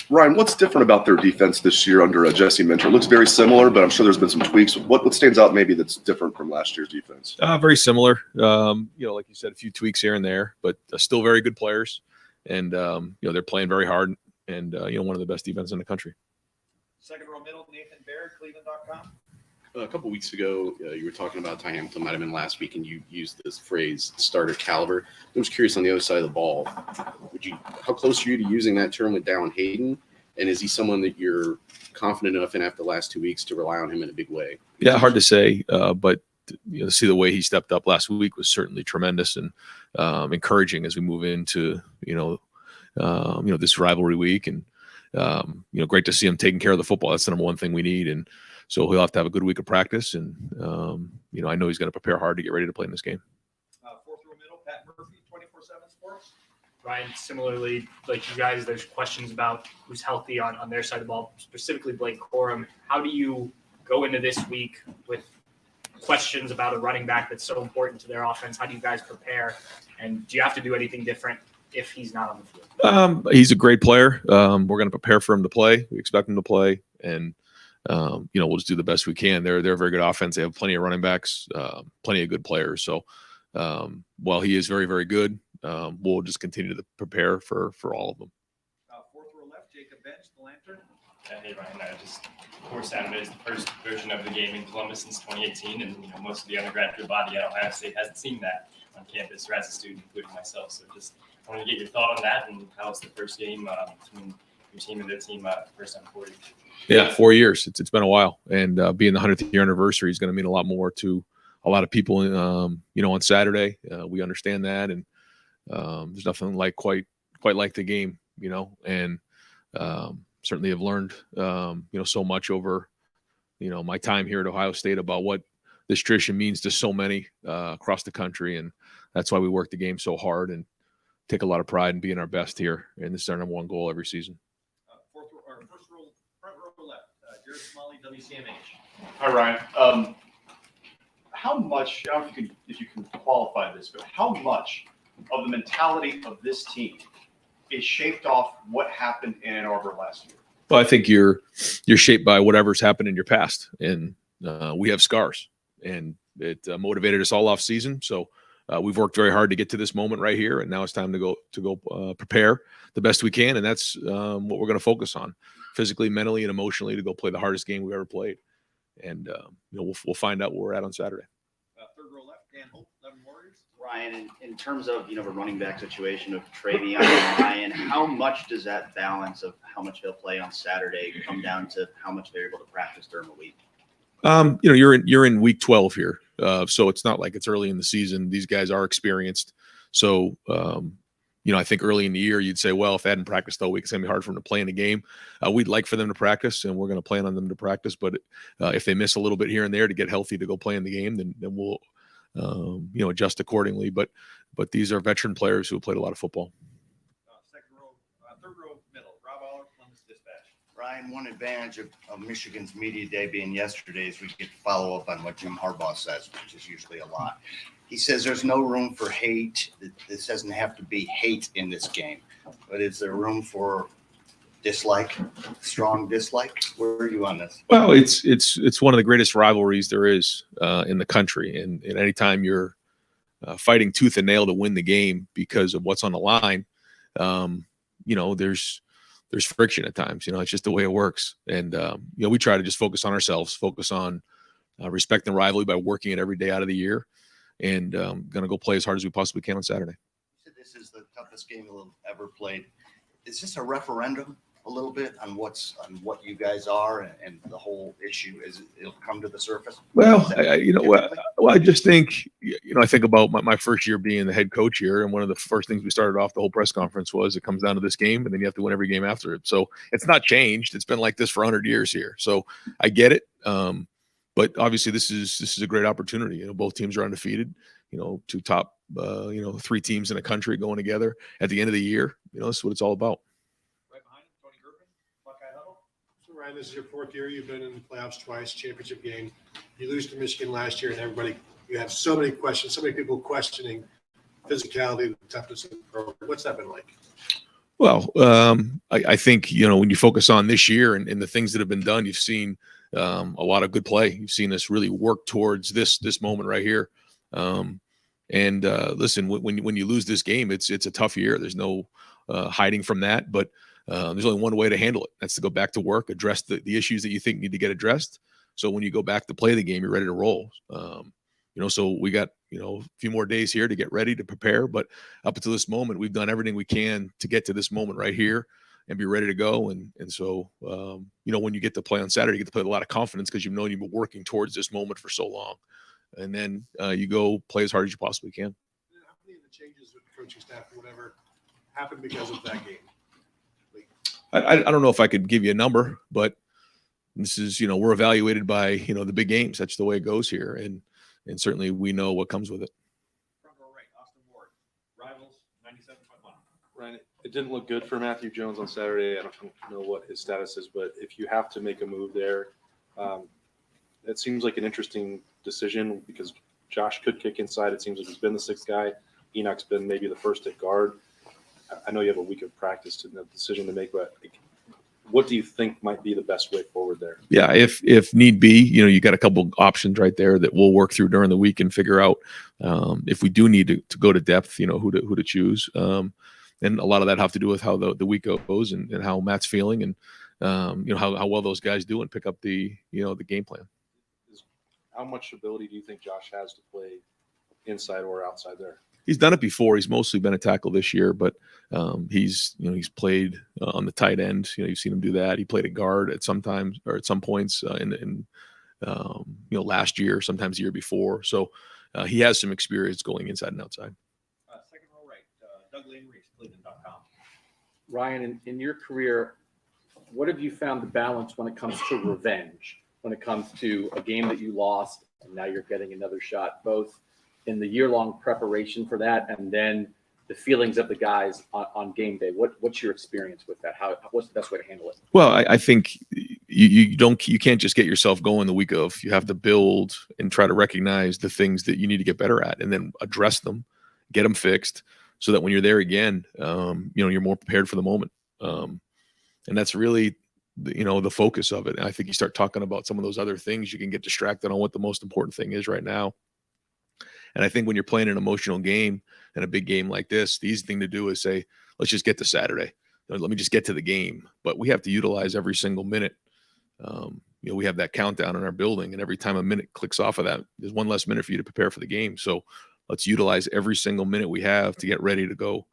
Ryan, what's different about their defense this year under Jesse Minter? It looks very similar, but I'm sure there's been some tweaks. What stands out maybe that's different from last year's defense? Very similar. Like you said, a few tweaks here and there, but still very good players. And, they're playing very hard and, one of the best defenses in the country. Second row middle, Nathan Baird, Cleveland.com. A couple weeks ago, you were talking about Ty Hamilton, might have been last week, and you used this phrase, starter caliber. I was curious on the other side of the ball. How close are you to using that term with Dallin Hayden? And is he someone that you're confident enough in after the last 2 weeks to rely on him in a big way? Yeah, hard to say, but to see the way he stepped up last week was certainly tremendous and encouraging as we move into this rivalry week. And great to see him taking care of the football. That's the number one thing we need. And so he'll have to have a good week of practice. And I know he's going to prepare hard to get ready to play in this game. Fourth row middle, Pat Murphy, 24/7 Sports. Ryan, similarly, like you guys, there's questions about who's healthy on their side of the ball, specifically Blake Corum. How do you go into this week with questions about a running back that's so important to their offense? How do you guys prepare? And do you have to do anything different if he's not on the field? He's a great player. We're going to prepare for him to play. We expect him to play. And, we'll just do the best we can. They're a very good offense. They have plenty of running backs, plenty of good players. So while he is very, very good, we'll just continue to prepare for all of them. Fourth row left, Jacob Bench, the Lantern. Hey, Ryan, of course, Saturday is the first version of the game in Columbus since 2018, and most of the undergraduate body at Ohio State hasn't seen that on campus or as a student, including myself. So just wanted to get your thought on that and how it's the first game between your team and their team first time for you. Yeah, 4 years. It's been a while, and being the 100th year anniversary is going to mean a lot more to a lot of people. On Saturday, we understand that, and there's nothing like quite like the game, and certainly have learned, so much over, my time here at Ohio State about what this tradition means to so many across the country, and that's why we work the game so hard and take a lot of pride in being our best here. And this is our number one goal every season. First row, front row left, Jared Smalley, WCMH. Hi, Ryan. How much, I don't know if you can qualify this, but how much of the mentality of this team is shaped off what happened in Ann Arbor last year? Well, I think you're shaped by whatever's happened in your past, and we have scars, and it motivated us all off season. So we've worked very hard to get to this moment right here, and now it's time to go prepare the best we can, and that's what we're going to focus on, physically, mentally, and emotionally, to go play the hardest game we've ever played. And we'll find out where we're at on Saturday. Third row left, Dan Hope, 11 Warriors. Ryan, in terms of the running back situation of Travion and Ryan, how much does that balance of how much they'll play on Saturday come down to how much they're able to practice during the week? You're in week 12 here, so it's not like it's early in the season. These guys are experienced, so I think early in the year you'd say, well, if they hadn't practiced all week, it's gonna be hard for them to play in a game. We'd like for them to practice, and we're going to plan on them to practice. But if they miss a little bit here and there to get healthy to go play in the game, then we'll adjust accordingly. But these are veteran players who have played a lot of football. Third row middle, Rob Aller, Columbus Dispatch. Ryan, one advantage of Michigan's media day being yesterday is we get to follow up on what Jim Harbaugh says, which is usually a lot. He says there's no room for hate. This doesn't have to be hate in this game. But is there room for dislike, strong dislike? Where are you on this? Well, it's one of the greatest rivalries there is in the country. And anytime you're fighting tooth and nail to win the game because of what's on the line, there's friction at times. It's just the way it works. And, we try to just focus on ourselves, focus on respecting the rivalry by working it every day out of the year, and going to go play as hard as we possibly can on Saturday. You said this is the toughest game you'll ever played. Is this a referendum a little bit on what you guys are and the whole issue? It'll come to the surface? Well, I just think, I think about my first year being the head coach here, and one of the first things we started off the whole press conference was it comes down to this game, and then you have to win every game after it. So it's not changed. It's been like this for 100 years here. So I get it. But obviously this is a great opportunity. Both teams are undefeated, two top, three teams in the country going together at the end of the year. This is what it's all about. Right behind him, Tony Griffin, Buckeye Huddle. So Ryan, this is your fourth year. You've been in the playoffs twice, championship game. You lose to Michigan last year, and you have so many questions, so many people questioning physicality, the toughness of the program. What's that been like? Well, I think, when you focus on this year and the things that have been done, you've seen a lot of good play. You've seen us really work towards this moment right here. Listen, when you lose this game, it's a tough year. There's no hiding from that, but there's only one way to handle it. That's to go back to work, address the issues that you think need to get addressed. So when you go back to play the game, you're ready to roll. So we got, a few more days here to get ready to prepare. But up until this moment, we've done everything we can to get to this moment right here and be ready to go. And so, when you get to play on Saturday, you get to play with a lot of confidence because you've known you've been working towards this moment for so long. And then you go play as hard as you possibly can. How many of the changes with the coaching staff or whatever happened because of that game? I don't know if I could give you a number, but this is, we're evaluated by, the big games. That's the way it goes here. And certainly we know what comes with it. Front row right, Austin Ward, Rivals 97.1. Ryan, it didn't look good for Matthew Jones on Saturday. I don't know what his status is, but if you have to make a move there, it seems like an interesting decision because Josh could kick inside. It seems like he's been the sixth guy. Enoch's been maybe the first at guard. I know you have a week of practice to the decision to make, but what do you think might be the best way forward there? Yeah, if need be, you got a couple options right there that we'll work through during the week and figure out if we do need to go to depth, who to choose. And a lot of that have to do with how the week goes and how Matt's feeling and how well those guys do and pick up the game plan. How much ability do you think Josh has to play inside or outside there? He's done it before. He's mostly been a tackle this year, but he's played on the tight end. You've seen him do that. He played a guard at some points in last year, sometimes the year before. So he has some experience going inside and outside. Second row right, Doug Lane Reese, Cleveland.com. Ryan, in your career, what have you found the balance when it comes to revenge? When it comes to a game that you lost and now you're getting another shot, both in the year-long preparation for that and then the feelings of the guys on game day? What's your experience with that? What's the best way to handle it? Well, I think you can't just get yourself going the week of. You have to build and try to recognize the things that you need to get better at and then address them, get them fixed so that when you're there again, you're more prepared for the moment. And that's really the focus of it. And I think you start talking about some of those other things, you can get distracted on what the most important thing is right now. And I think when you're playing an emotional game and a big game like this, the easy thing to do is say, let's just get to Saturday. Let me just get to the game. But we have to utilize every single minute. We have that countdown in our building, and every time a minute clicks off of that, there's one less minute for you to prepare for the game. So let's utilize every single minute we have to get ready to go,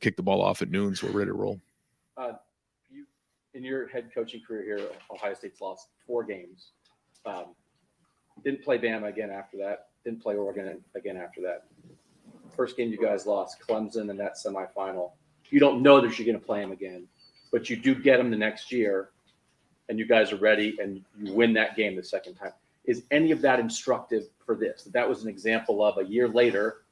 kick the ball off at noon so we're ready to roll. You, in your head coaching career here, Ohio State's lost 4 games. Didn't play Bama again after that. Didn't play Oregon again after that. First game you guys lost, Clemson in that semifinal. You don't know that you're going to play them again, but you do get them the next year, and you guys are ready, and you win that game the second time. Is any of that instructive for this? That was an example of a year later,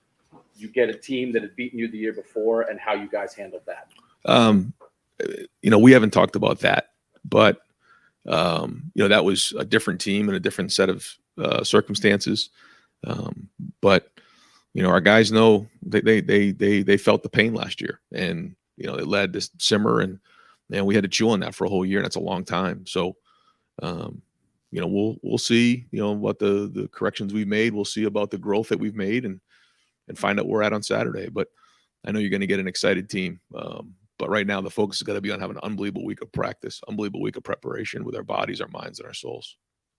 you get a team that had beaten you the year before, and how you guys handled that. We haven't talked about that, but that was a different team and a different set of circumstances. But our guys know they felt the pain last year, and it led to simmer, and we had to chew on that for a whole year, and that's a long time. So we'll see what the corrections we've made. We'll see about the growth that we've made, and find out where we're at on Saturday. But I know you're going to get an excited team. But right now the focus is going to be on having an unbelievable week of practice, unbelievable week of preparation with our bodies, our minds, and our souls.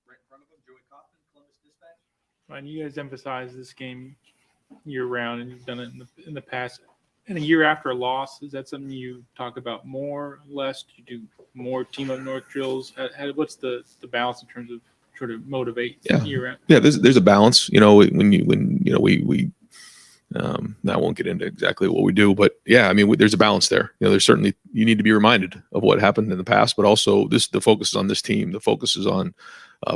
Right in front of him, Joey Kaufman, Columbus Dispatch. Ryan, you guys emphasize this game year round, and you've done it in the past. And a year after a loss, is that something you talk about more, less? Do you do more team up north drills? What's the balance in terms of trying to motivate year round? Yeah, there's a balance. We I won't get into exactly what we do, but yeah, there's a balance there. There's certainly, you need to be reminded of what happened in the past, but also the focus is on this team. The focus is on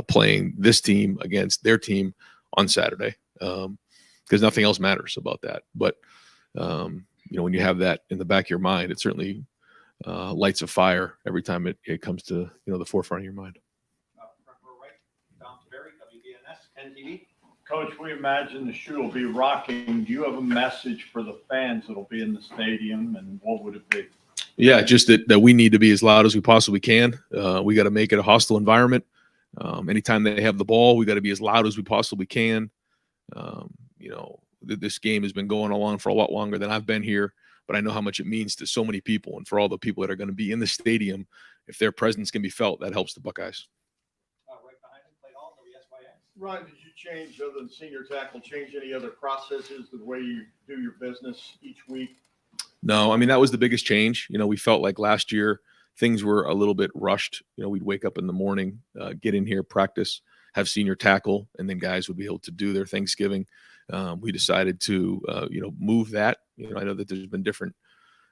playing this team against their team on Saturday, because nothing else matters about that. But when you have that in the back of your mind, it certainly lights a fire every time it comes to the forefront of your mind. Front row right, Tom Taveri, WDNS, NTV. Coach, we imagine the shoe will be rocking. Do you have a message for the fans that'll be in the stadium, and what would it be? Yeah, just that we need to be as loud as we possibly can. We got to make it a hostile environment. Anytime they have the ball, we got to be as loud as we possibly can. This game has been going along for a lot longer than I've been here, but I know how much it means to so many people, and for all the people that are going to be in the stadium, if their presence can be felt, that helps the Buckeyes. Right behind him, played all WSYX. Ryan, did you change, other than senior tackle, change any other processes, the way you do your business each week? No, I mean, that was the biggest change. We felt like last year things were a little bit rushed. We'd wake up in the morning, get in here, practice, have senior tackle, and then guys would be able to do their Thanksgiving. We decided to, move that. I know that there's been different,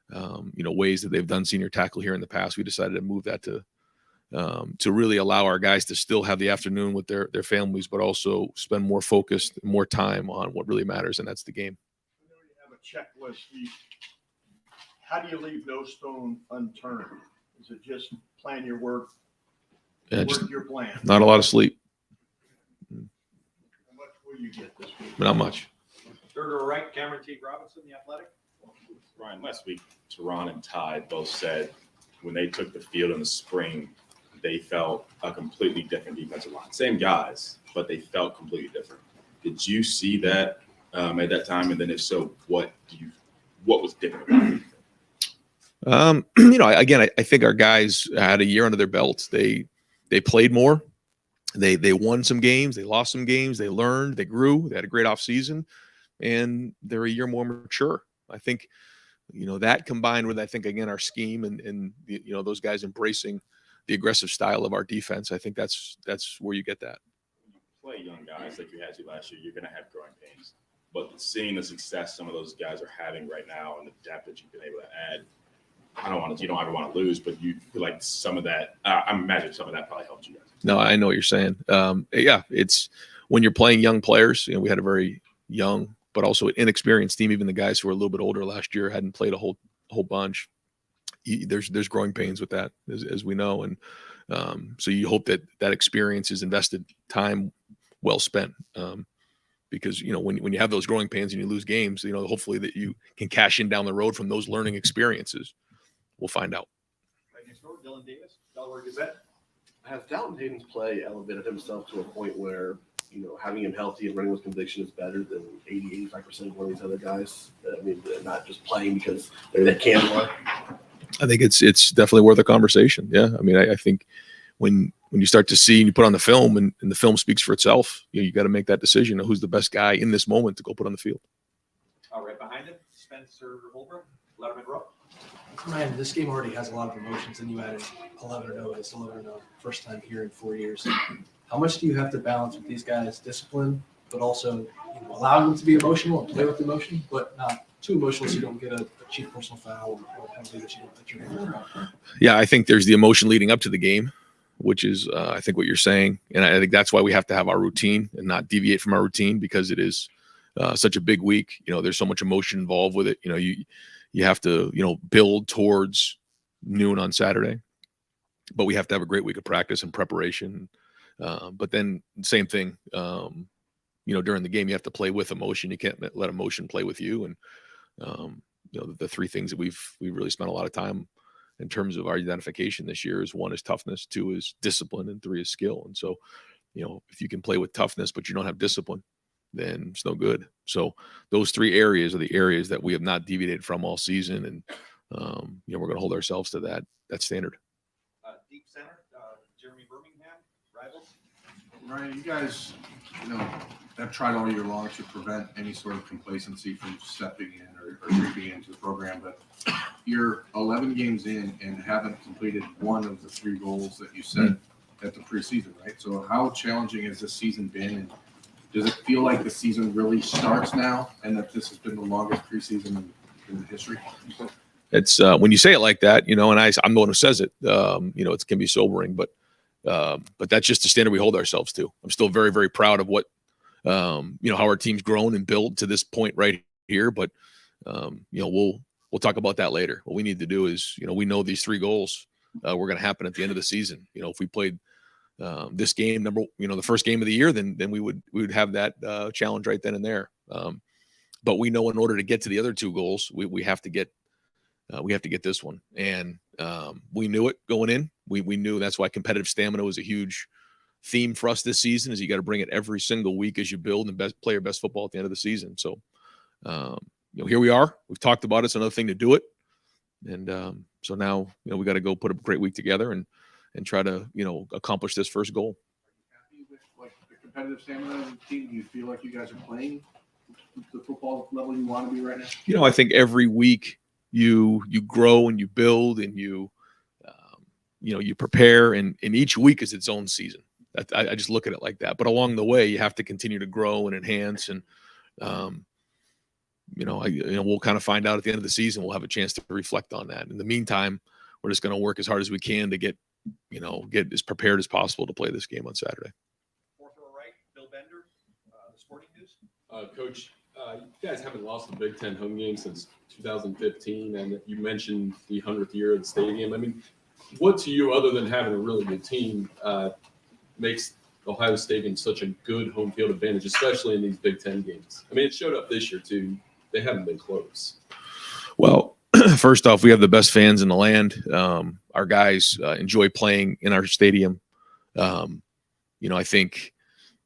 ways that they've done senior tackle here in the past. We decided to move that to really allow our guys to still have the afternoon with their families, but also spend more focused, more time on what really matters, and that's the game. I know you have a checklist. How do you leave no stone unturned? Is it just plan your work, work your plan? Not a lot of sleep. How much will you get this week? Not much. Third or right, Cameron T. Robinson, The Athletic. Ryan, last week, Teron and Ty both said when they took the field in the spring, they felt a completely different defensive line. Same guys, but they felt completely different. Did you see that at that time? And then if so, what was different about it? I think our guys had a year under their belts. They played more. They won some games. They lost some games. They learned. They grew. They had a great offseason, and they're a year more mature. I think, that combined with, again, our scheme and those guys embracing the aggressive style of our defense. I think that's where you get that. When you play young guys like you had to last year, you're going to have growing pains. But seeing the success some of those guys are having right now and the depth that you've been able to add, you don't ever want to lose, but you feel like some of that, I imagine some of that probably helped you guys. No, I know what you're saying. It's when you're playing young players. We had a very young, but also an inexperienced team. Even the guys who were a little bit older last year hadn't played a whole bunch. There's growing pains with that, as we know, and so you hope that experience is invested time well spent. Because when you have those growing pains and you lose games, hopefully that you can cash in down the road from those learning experiences. We'll find out. Right next door, Dylan Davis, Delaware Gazette. Has Dalton Hayden's play elevated himself to a point where, having him healthy and running with conviction is better than 80-85% of one of these other guys? I mean, they're not just playing because they can more. I think it's definitely worth a conversation. Yeah. I mean, I think when you start to see and you put on the film and the film speaks for itself, you got to make that decision of who's the best guy in this moment to go put on the field. Right behind him, Spencer Holbrook, Letterman Row. Ryan, this game already has a lot of emotions, and you added 11-0. It's 11-0, first time here in 4 years. How much do you have to balance with these guys' discipline, but also allow them to be emotional and play with emotion, but not too emotional so you don't get a cheap personal foul or a penalty that you're going to. Yeah, I think there's the emotion leading up to the game, which is I think what you're saying, and I think that's why we have to have our routine and not deviate from our routine, because it is such a big week. There's so much emotion involved with it. You have to build towards noon on Saturday, but we have to have a great week of practice and preparation. But then same thing, during the game, you have to play with emotion. You can't let emotion play with you. And the three things that we've really spent a lot of time in terms of our identification this year is: one is toughness, two is discipline, and three is skill. And so, if you can play with toughness, but you don't have discipline, then it's no good. So those three areas are the areas that we have not deviated from all season. And, we're going to hold ourselves to that standard. Deep center, Jeremy Birmingham, Rivals. Ryan, you guys, have tried all year long to prevent any sort of complacency from stepping in or creeping into the program, but you're 11 games in and haven't completed one of the three goals that you set at the preseason, right? So how challenging has this season been? And does it feel like the season really starts now and that this has been the longest preseason in history? It's when you say it like that, and I'm the one who says it, it can be sobering, but that's just the standard we hold ourselves to. I'm still very, very proud of what, how our team's grown and built to this point right here. But, we'll talk about that later. What we need to do is, we know these three goals were going to happen at the end of the season. If we played this game, the first game of the year, then we would have that challenge right then and there. But we know in order to get to the other two goals, we have to get we have to get this one. And we knew it going in. We knew that's why competitive stamina was a huge theme for us this season. Is you got to bring it every single week as you build and play your best football at the end of the season. So here we are. We've talked about it. It's another thing to do it. And so now we got to go put a great week together and try to accomplish this first goal. Happy with like the competitive stamina of the team? Do you feel like you guys are playing the football level you want to be right now? I think every week you grow and you build and you prepare, and each week is its own season. I just look at it like that. But along the way, you have to continue to grow and enhance. And we'll kind of find out at the end of the season. We'll have a chance to reflect on that. In the meantime, we're just going to work as hard as we can to get as prepared as possible to play this game on Saturday. Fourth row right, Bill Bender, the Sporting News. Coach, you guys haven't lost a Big Ten home game since 2015, and you mentioned the 100th year of the stadium. I mean, what to you, other than having a really good team, makes Ohio State such a good home field advantage, especially in these Big Ten games? I mean, it showed up this year too. They haven't been close. Well, first off, we have the best fans in the land. Our guys enjoy playing in our stadium. I think,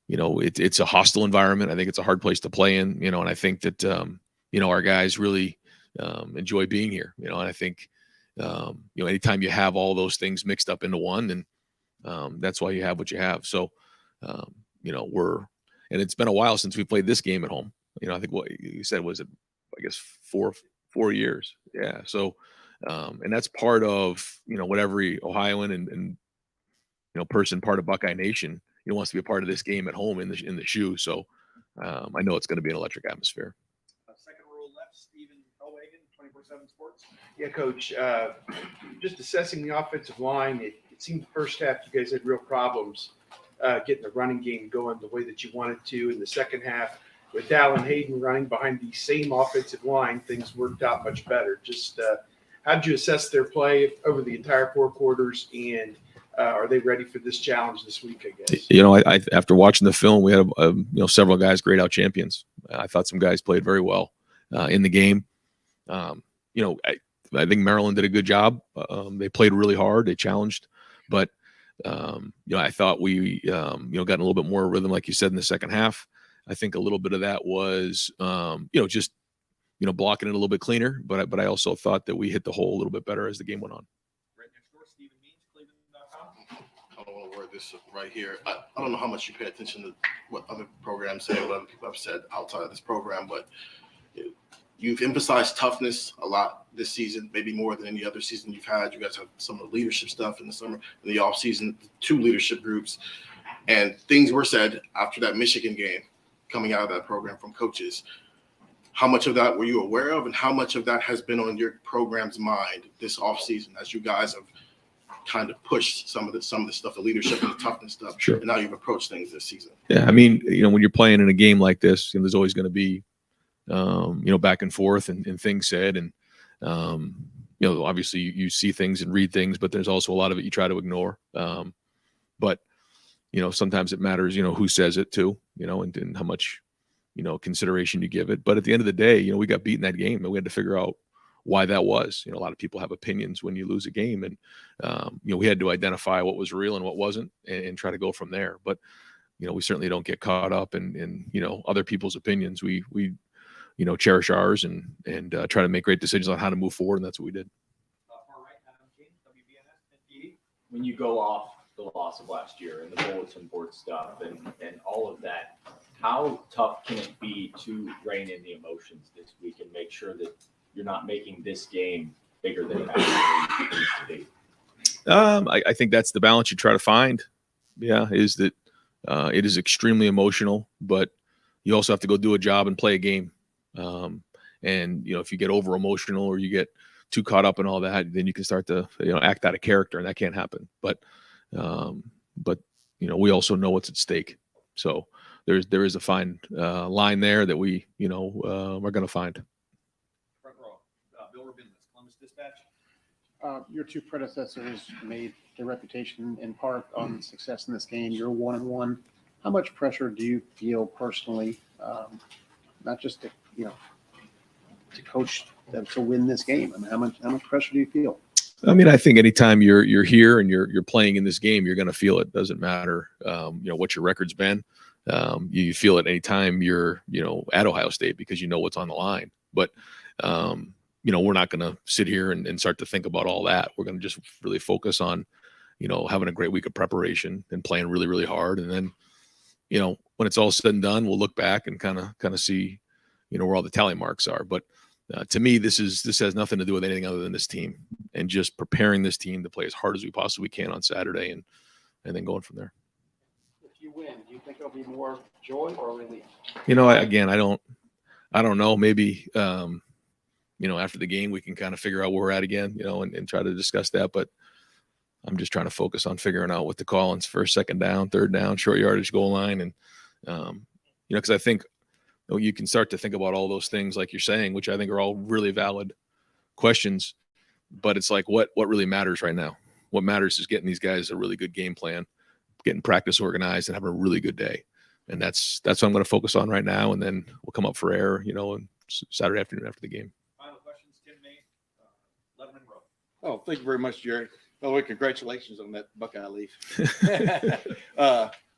it's a hostile environment. I think it's a hard place to play in, and I think that, our guys really enjoy being here, and I think, anytime you have all those things mixed up into one, then that's why you have what you have. So, and it's been a while since we played this game at home. I think what you said was, I guess, four years. Yeah. So, and that's part of, what every Ohioan and person part of Buckeye Nation, wants to be a part of this game at home in the shoe. So, I know it's going to be an electric atmosphere. Second row left, Stephen Hellwagen, 24/7 Sports. Yeah, Coach. Just assessing the offensive line, it seemed the first half you guys had real problems getting the running game going the way that you wanted to. In the second half, with Dallin Hayden running behind the same offensive line, things worked out much better. Just how did you assess their play over the entire 4 quarters, and are they ready for this challenge this week, I guess? I after watching the film, we had several guys grade out champions. I thought some guys played very well in the game. I think Maryland did a good job. They played really hard. They challenged, but I thought we got a little bit more rhythm, like you said, in the second half. I think a little bit of that was just blocking it a little bit cleaner, but I also thought that we hit the hole a little bit better as the game went on. Right next door, Stephen Means, Cleveland.com. I don't want to word this right here. I don't know how much you pay attention to what other programs say, what other people have said outside of this program, but you've emphasized toughness a lot this season, maybe more than any other season you've had. You guys have some of the leadership stuff in the summer, in the off season, 2 leadership groups, and things were said after that Michigan game coming out of that program from coaches. How much of that were you aware of, and how much of that has been on your program's mind this offseason as you guys have kind of pushed some of the stuff, the leadership and the toughness stuff, Sure. and now you've approached things this season? Yeah, I mean, when you're playing in a game like this, there's always going to be, back and forth and things said, and obviously you see things and read things, but there's also a lot of it you try to ignore. But sometimes it matters, who says it too, and how much, consideration you give it. But at the end of the day, we got beat in that game, and we had to figure out why that was. A lot of people have opinions when you lose a game, and we had to identify what was real and what wasn't, and try to go from there. But we certainly don't get caught up in other people's opinions. We cherish ours and try to make great decisions on how to move forward, and that's what we did. Far right, Adam James, WBNS, TV. When you go off the loss of last year and the bulletin board stuff and all of that, how tough can it be to rein in the emotions this week and make sure that you're not making this game bigger than it actually needs to be? I think that's the balance you try to find. Yeah, is that it is extremely emotional, but you also have to go do a job and play a game. And if you get over emotional or you get too caught up in all that, then you can start to act out of character, and that can't happen. But we also know what's at stake. So there is a fine line there that we are going to find. Front row, Bill Rabinowitz, Columbus Dispatch. Your 2 predecessors made their reputation in part on success in this game. You're 1-1. How much pressure do you feel personally, not just to to coach them to win this game? I mean, how much pressure do you feel? I mean, I think anytime you're here and you're playing in this game, you're going to feel it. Doesn't matter, what your record's been. You feel it anytime you're, at Ohio State because you know what's on the line. But, we're not going to sit here and start to think about all that. We're going to just really focus on, having a great week of preparation and playing really, really hard. And then, when it's all said and done, we'll look back and kind of see, where all the tally marks are. But to me, this has nothing to do with anything other than this team and just preparing this team to play as hard as we possibly can on Saturday and then going from there. If you win, do you think it'll be more joy or relief? I don't know. Maybe, after the game, we can kind of figure out where we're at again, and try to discuss that. But I'm just trying to focus on figuring out what to call on first, second down, third down, short yardage, goal line. And, because I think you can start to think about all those things like you're saying, which I think are all really valid questions. But it's like, what really matters right now? What matters is getting these guys a really good game plan, getting practice organized, and having a really good day. And that's what I'm going to focus on right now. And then we'll come up for air, and Saturday afternoon after the game. Final questions, Tim May, Letterman Row. Oh, thank you very much, Jerry. By the way, congratulations on that Buckeye leaf.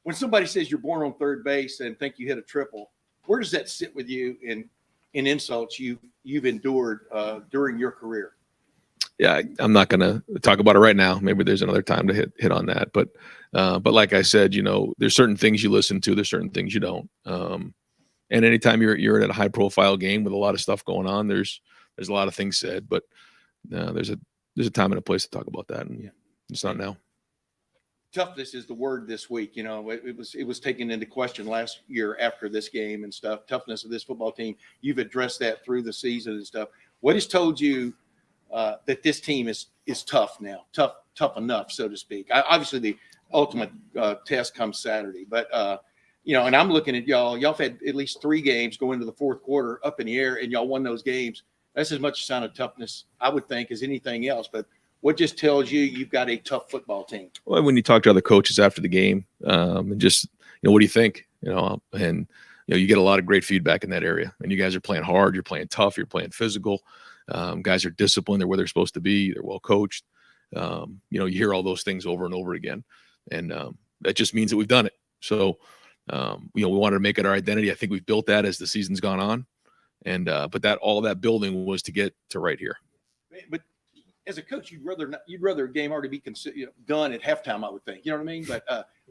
When somebody says you're born on third base and think you hit a triple, where does that sit with you in insults you've endured during your career? Yeah, I'm not going to talk about it right now. Maybe there's another time to hit on that. But like I said, there's certain things you listen to, there's certain things you don't. And anytime you're at a high profile game with a lot of stuff going on, there's a lot of things said. But there's a time and a place to talk about that, and it's not now. Toughness is the word this week. It was taken into question last year after this game and stuff. Toughness of this football team. You've addressed that through the season and stuff. What has told you that this team is tough now, tough enough, so to speak? Obviously, the ultimate test comes Saturday, but and I'm looking at y'all. Y'all have had at least 3 games going into the fourth quarter up in the air, and y'all won those games. That's as much a sign of toughness, I would think, as anything else. But what just tells you you've got a tough football team? Well, when you talk to other coaches after the game, and just what do you think? And you get a lot of great feedback in that area. And you guys are playing hard, you're playing tough, you're playing physical. Guys are disciplined, they're where they're supposed to be, they're well coached. You hear all those things over and over again, and that just means that we've done it. So we wanted to make it our identity. I think we've built that as the season's gone on, and but all that building was to get to right here. But as a coach, you'd rather a game already be done at halftime, I would think. You know what I mean?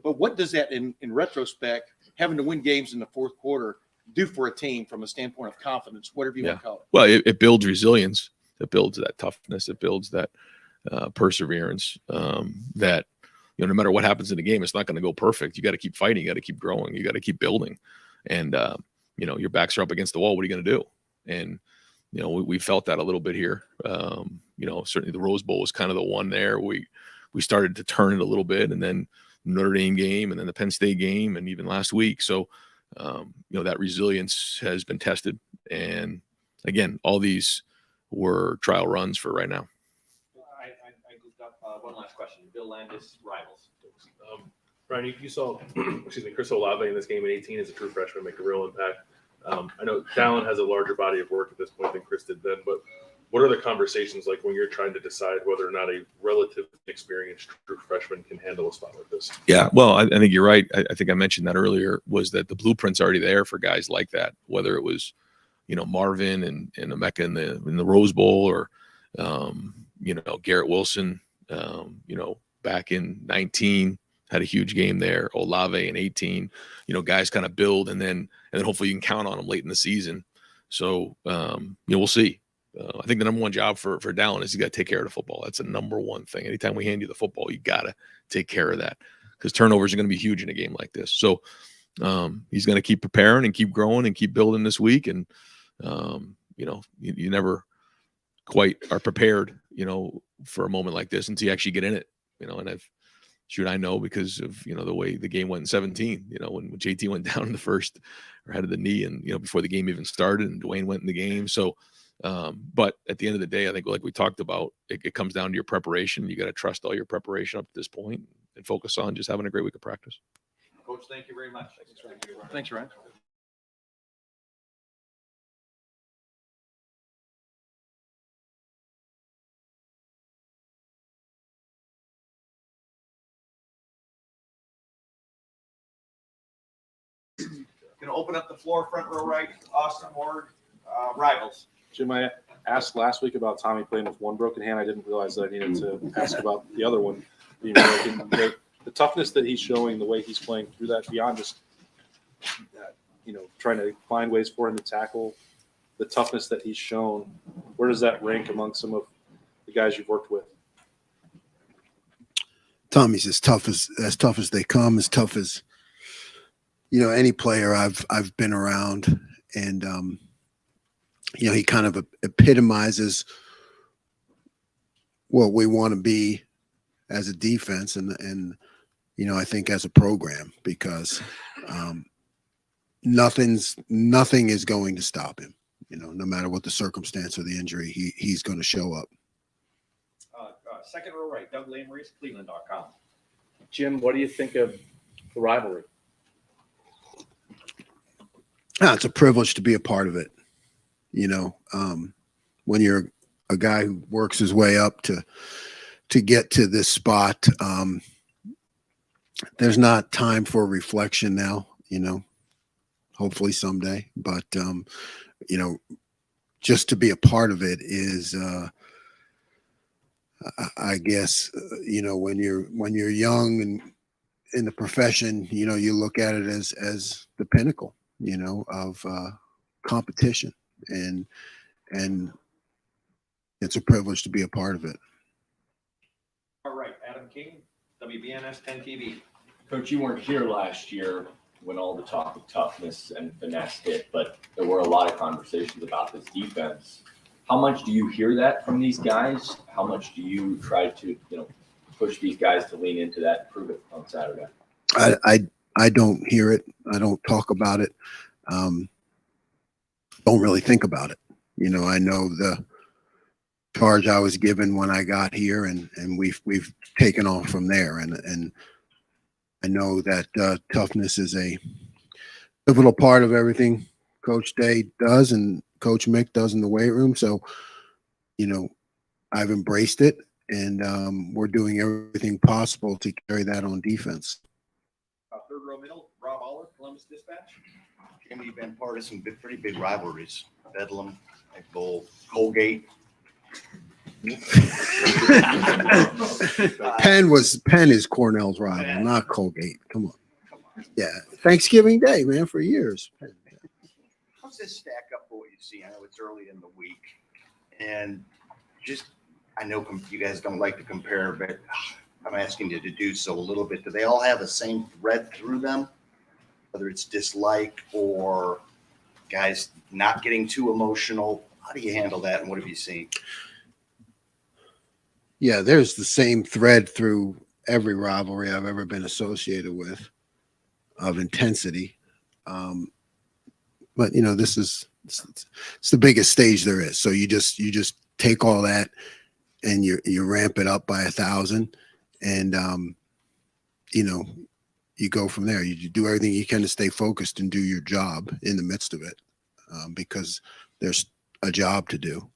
But what does that, in retrospect, having to win games in the fourth quarter, do for a team from a standpoint of confidence, whatever you want to call it? Well, it builds resilience. It builds that toughness. It builds that perseverance. That no matter what happens in the game, it's not going to go perfect. You got to keep fighting. You got to keep growing. You got to keep building. And your backs are up against the wall. What are you going to do? And we felt that a little bit here. Certainly the Rose Bowl was kind of the one there. We started to turn it a little bit, and then Notre Dame game, and then the Penn State game, and even last week. So, that resilience has been tested. And again, all these were trial runs for right now. I goofed up. One last question. Bill Landis, rivals. Brian, you saw, Chris Olave in this game in 18 as a true freshman make a real impact. I know Dallin has a larger body of work at this point than Chris did then, but what are the conversations like when you're trying to decide whether or not a relatively experienced true freshman can handle a spot like this? Yeah, well, I think you're right. I think I mentioned that earlier, was that the blueprint's already there for guys like that, whether it was, Marvin and Emeka in the Rose Bowl, or, Garrett Wilson, back in 19 had a huge game there. Olave in 18, guys kind of build, and then hopefully you can count on them late in the season. So, we'll see. I think the number one job for Dallin is you got to take care of the football. That's the number one thing. Anytime we hand you the football, you got to take care of that, because turnovers are going to be huge in a game like this. So he's going to keep preparing and keep growing and keep building this week. And, you never quite are prepared, for a moment like this until you actually get in it, and I know because of, the way the game went in 17, when JT went down in the first or had the knee, and, before the game even started, and Dwayne went in the game. So, but at the end of the day, I think, like we talked about, it comes down to your preparation. You got to trust all your preparation up to this point and focus on just having a great week of practice. Coach, thank you very much. Thanks, Ryan. Gonna open up the floor, front row right, Austin Ward, rivals. Jim, I asked last week about Tommy playing with one broken hand. I didn't realize that I needed to ask about the other one being broken. The toughness that he's showing, the way he's playing through that, beyond just trying to find ways for him to tackle, the toughness that he's shown, where does that rank among some of the guys you've worked with? Tommy's as tough as they come, as tough as any player I've been around, and he kind of epitomizes what we want to be as a defense, and I think as a program, because nothing is going to stop him. No matter what the circumstance or the injury, he's going to show up. Second row right, Doug Lamreys, Cleveland.com. Jim, what do you think of the rivalry? It's a privilege to be a part of it. When you're a guy who works his way up to get to this spot, there's not time for reflection now, hopefully someday, but just to be a part of it is, I guess, when you're young and in the profession, you look at it as the pinnacle, of competition, and it's a privilege to be a part of it. All right, Adam King, WBNS 10 TV. Coach, you weren't here last year when all the talk of toughness and finesse hit, but there were a lot of conversations about this defense. How much do you hear that from these guys? How much do you try to, push these guys to lean into that and prove it on Saturday? I don't hear it. I don't talk about it. Don't really think about it. I know the charge I was given when I got here, and we've taken off from there. And I know that toughness is a pivotal part of everything Coach Day does and Coach Mick does in the weight room. So, I've embraced it, and we're doing everything possible to carry that on defense. Third row middle, Rob Aller, Columbus Dispatch. Jimmy, you've been part of some pretty big rivalries. Bedlam, Gold, Colgate. Penn is Cornell's rival, not Colgate. Come on. Yeah, Thanksgiving Day, man, for years. How's this stack up for what you see? I know it's early in the week, and I know you guys don't like to compare, but I'm asking you to do so a little bit. Do they all have the same thread through them, whether it's dislike or guys not getting too emotional? How do you handle that, and what have you seen? Yeah, there's the same thread through every rivalry I've ever been associated with, of intensity. But it's the biggest stage there is. So you just take all that and you ramp it up by 1,000, and you go from there. You do everything you can to stay focused and do your job in the midst of it, because there's a job to do.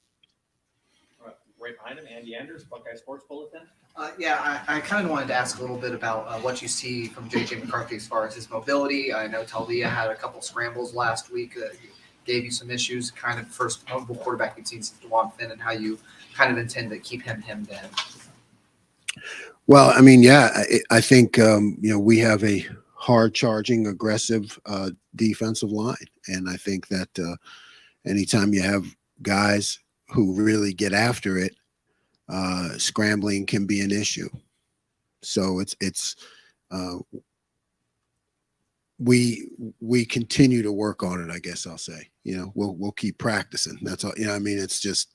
Right behind him, Andy Anders, Buckeye Sports Bulletin. I kind of wanted to ask a little bit about what you see from J.J. McCarthy as far as his mobility. I know Talia had a couple scrambles last week that gave you some issues, kind of first mobile quarterback you've seen since DeJuan Finn, and how you kind of intend to keep him hemmed in. Well, I mean, I think, we have a hard-charging, aggressive defensive line. And I think that anytime you have guys who really get after it, scrambling can be an issue. So we continue to work on it, I guess I'll say. We'll keep practicing. That's all. I mean, it's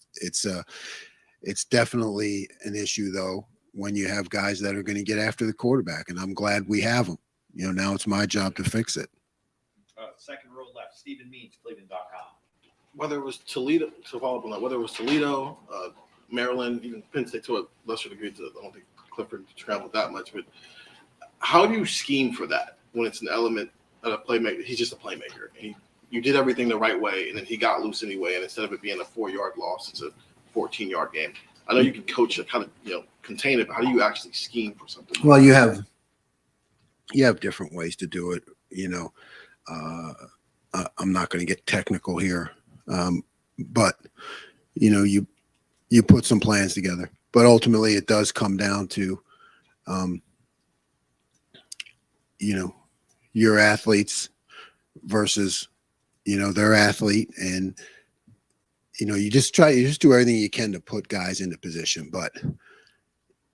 definitely an issue, though, when you have guys that are going to get after the quarterback, and I'm glad we have them. Now it's my job to fix it. Second row left, Stephen Means, Cleveland.com. Whether it was Toledo, to follow up on that, whether it was Toledo, Maryland, even Penn State to a lesser degree, I don't think Clifford traveled that much, but how do you scheme for that when it's an element of a playmaker? He's just a playmaker. And you did everything the right way, and then he got loose anyway, and instead of it being a 4-yard loss, it's a 14-yard game. I know you can coach it, kind of contain it, but how do you actually scheme for something? Well, you have different ways to do it. I'm not going to get technical here, but you put some plans together. But ultimately, it does come down to, your athletes versus, their athlete. And, you just do everything you can to put guys into position. But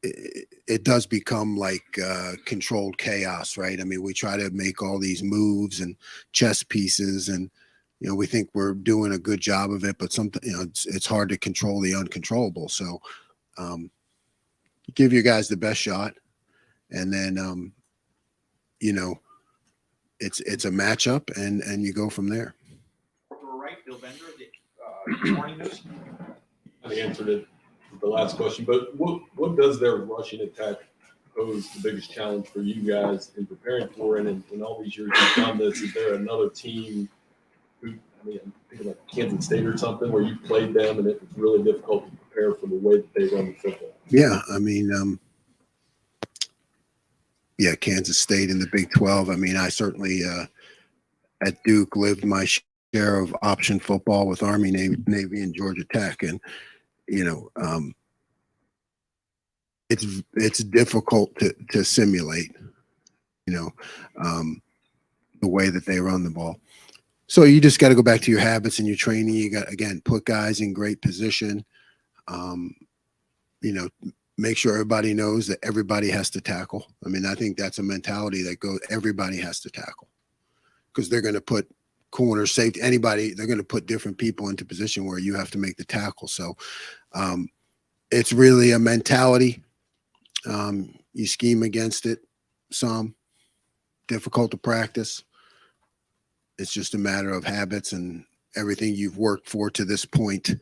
it does become like controlled chaos, right? I mean, we try to make all these moves and chess pieces, and we think we're doing a good job of it, but it's hard to control the uncontrollable. So give your guys the best shot, and then it's a matchup, and you go from there. Right, Bill Bender, the Morning News. I answered it the last question, but what does their rushing attack pose the biggest challenge for you guys in preparing for? And in all these years you've done this, is there another team who, I'm thinking like Kansas State or something, where you played them and it was really difficult to prepare for the way that they run the football? Yeah, I mean, Kansas State in the Big 12. I mean, I certainly at Duke lived my share of option football with Army, Navy, and Georgia Tech, and it's difficult to simulate, the way that they run the ball. So you just got to go back to your habits and your training. You got, again, put guys in great position. Make sure everybody knows that everybody has to tackle. I mean, I think that's a mentality that goes, everybody has to tackle, because they're going to put corner, safety, anybody, they're going to put different people into position where you have to make the tackle. So it's really a mentality. You scheme against it some, difficult to practice. It's just a matter of habits and everything you've worked for to this point,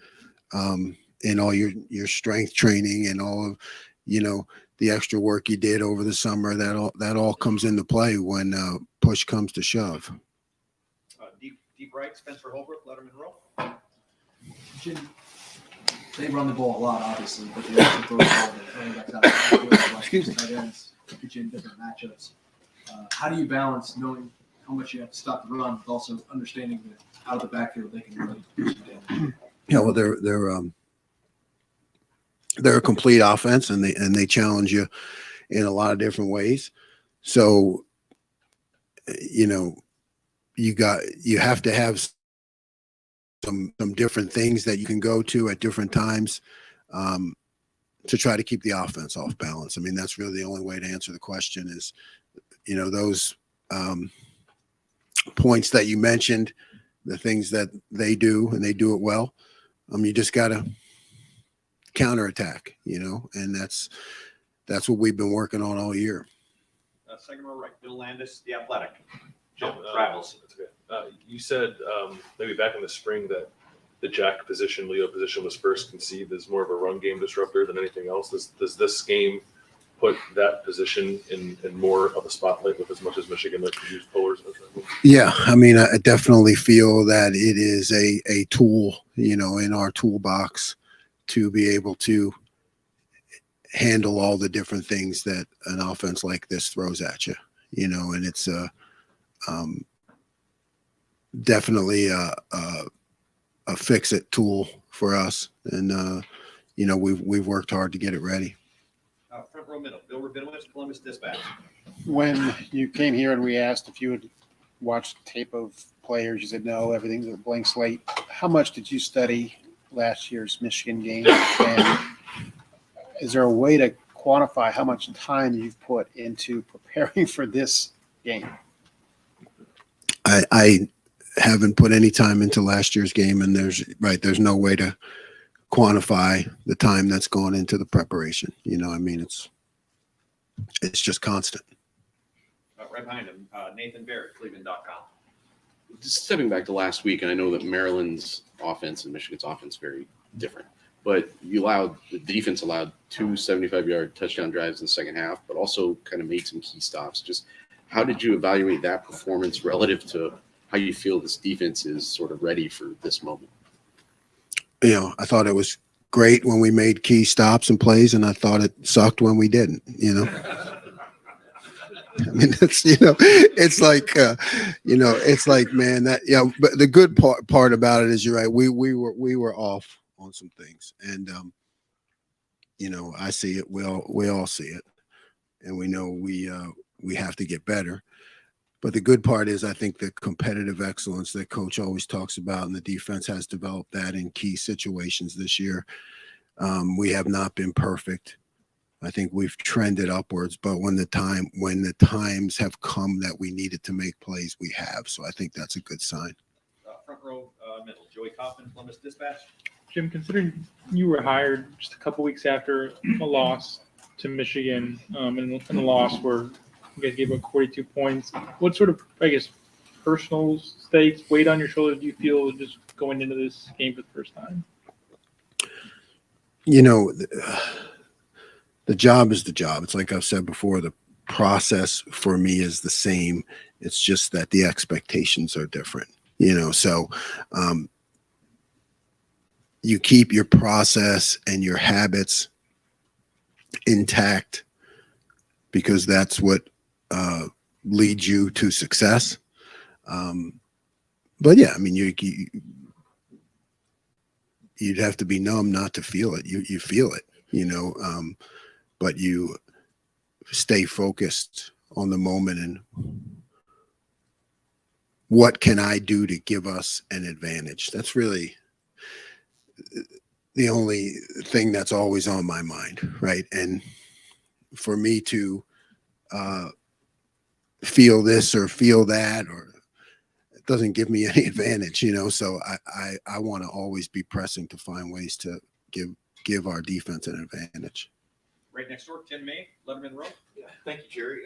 in all your strength training and all of, the extra work you did over the summer. That all comes into play when push comes to shove. Deep right, Spencer Holbrook, Letterman Row. Jim, they run the ball a lot, obviously, but they also throw the ball to running backs out of the field, Excuse me. tight ends, put you in different matchups. How do you balance knowing how much you have to stop the run, but also understanding that out of the backfield they can really do some damage? Yeah, well, they're a complete offense, and they challenge you in a lot of different ways. So, you have to have some different things that you can go to at different times to try to keep the offense off balance. I mean, that's really the only way to answer the question is, those points that you mentioned, the things that they do, and they do it well. You just got to counterattack, and that's what we've been working on all year. Second row right, Bill Landis, The Athletic. Jim, Travels. that's okay. You said maybe back in the spring that the jack position, Leo position, was first conceived as more of a run game disruptor than anything else. Does this game put that position in more of a spotlight with as much as Michigan likes to use pullers? Yeah, I mean, I definitely feel that it is a tool, in our toolbox to be able to handle all the different things that an offense like this throws at you, and it's definitely a fix-it tool for us. And, we've worked hard to get it ready. Front row middle, Bill Rabinowitz, Columbus Dispatch. When you came here and we asked if you had watched tape of players, you said no, everything's a blank slate. How much did you study last year's Michigan game? And is there a way to quantify how much time you've put into preparing for this game? I haven't put any time into last year's game, and there's no way to quantify the time that's gone into the preparation. I mean, it's just constant. Right behind him, Nathan Barrett, Cleveland.com. Just stepping back to last week, and I know that Maryland's offense and Michigan's offense very different, but the defense allowed 2 75-yard touchdown drives in the second half, but also kind of made some key stops. Just how did you evaluate that performance relative to how you feel this defense is sort of ready for this moment? I thought it was great when we made key stops and plays, and I thought it sucked when we didn't, I mean, it's, it's like, it's like, man, that, but the good part about it is you're right. We were off on some things, and, I see it. We all see it, and we know we have to get better. But the good part is I think the competitive excellence that coach always talks about, and the defense has developed that in key situations this year. We have not been perfect. I think we've trended upwards, but when the times have come that we needed to make plays, we have. So I think that's a good sign. Front row, middle, Joey Kaufman, Columbus Dispatch. Jim, considering you were hired just a couple weeks after a loss to Michigan, and a loss where you guys gave up 42 points, what sort of, I guess, personal stakes, weight on your shoulders do you feel just going into this game for the first time? The job is the job. It's like I've said before, the process for me is the same. It's just that the expectations are different, so you keep your process and your habits intact because that's what leads you to success. But yeah, I mean, you'd have to be numb not to feel it. You feel it, but you stay focused on the moment and what can I do to give us an advantage? That's really the only thing that's always on my mind, right? And for me to feel this or feel that, or it doesn't give me any advantage, so I want to always be pressing to find ways to give our defense an advantage. Right next door, Tim May, Letterman Row. Yeah, thank you, Jerry.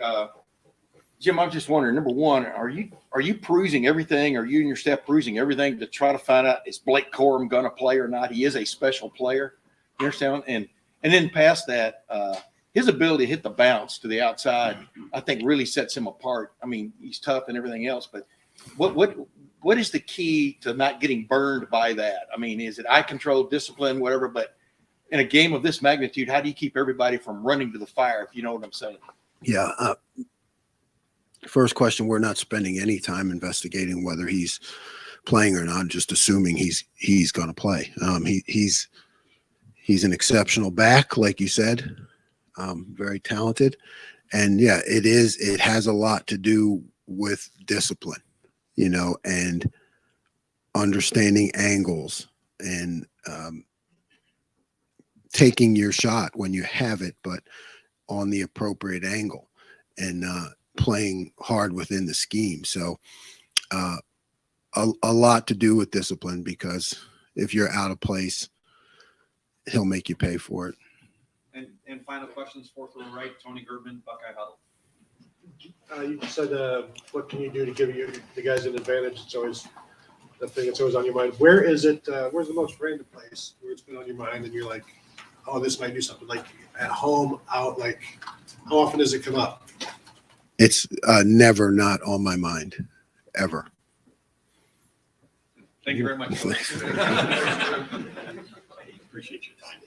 Jim, I'm just wondering, number one, are you perusing everything? Are you and your staff perusing everything to try to find out is Blake Corum going to play or not? He is a special player. You understand? And then past that, his ability to hit the bounce to the outside, I think, really sets him apart. I mean, he's tough and everything else, but what is the key to not getting burned by that? I mean, is it eye control, discipline, whatever? But in a game of this magnitude, how do you keep everybody from running to the fire, if you know what I'm saying? Yeah. First question, we're not spending any time investigating whether he's playing or not, just assuming he's going to play. He's an exceptional back, like you said, very talented. And yeah, it has a lot to do with discipline, and understanding angles and taking your shot when you have it, but on the appropriate angle, and playing hard within the scheme. So a lot to do with discipline, because if you're out of place, he'll make you pay for it. And final questions, fourth row right, Tony Gerben, Buckeye Huddle. You said, what can you do to give the guys an advantage? It's always the thing that's always on your mind. Where's the most random place where it's been on your mind and you're like, oh, this might do something, like at home, out, like how often does it come up? It's never not on my mind, ever. Thank you very much. Thanks. Appreciate your time.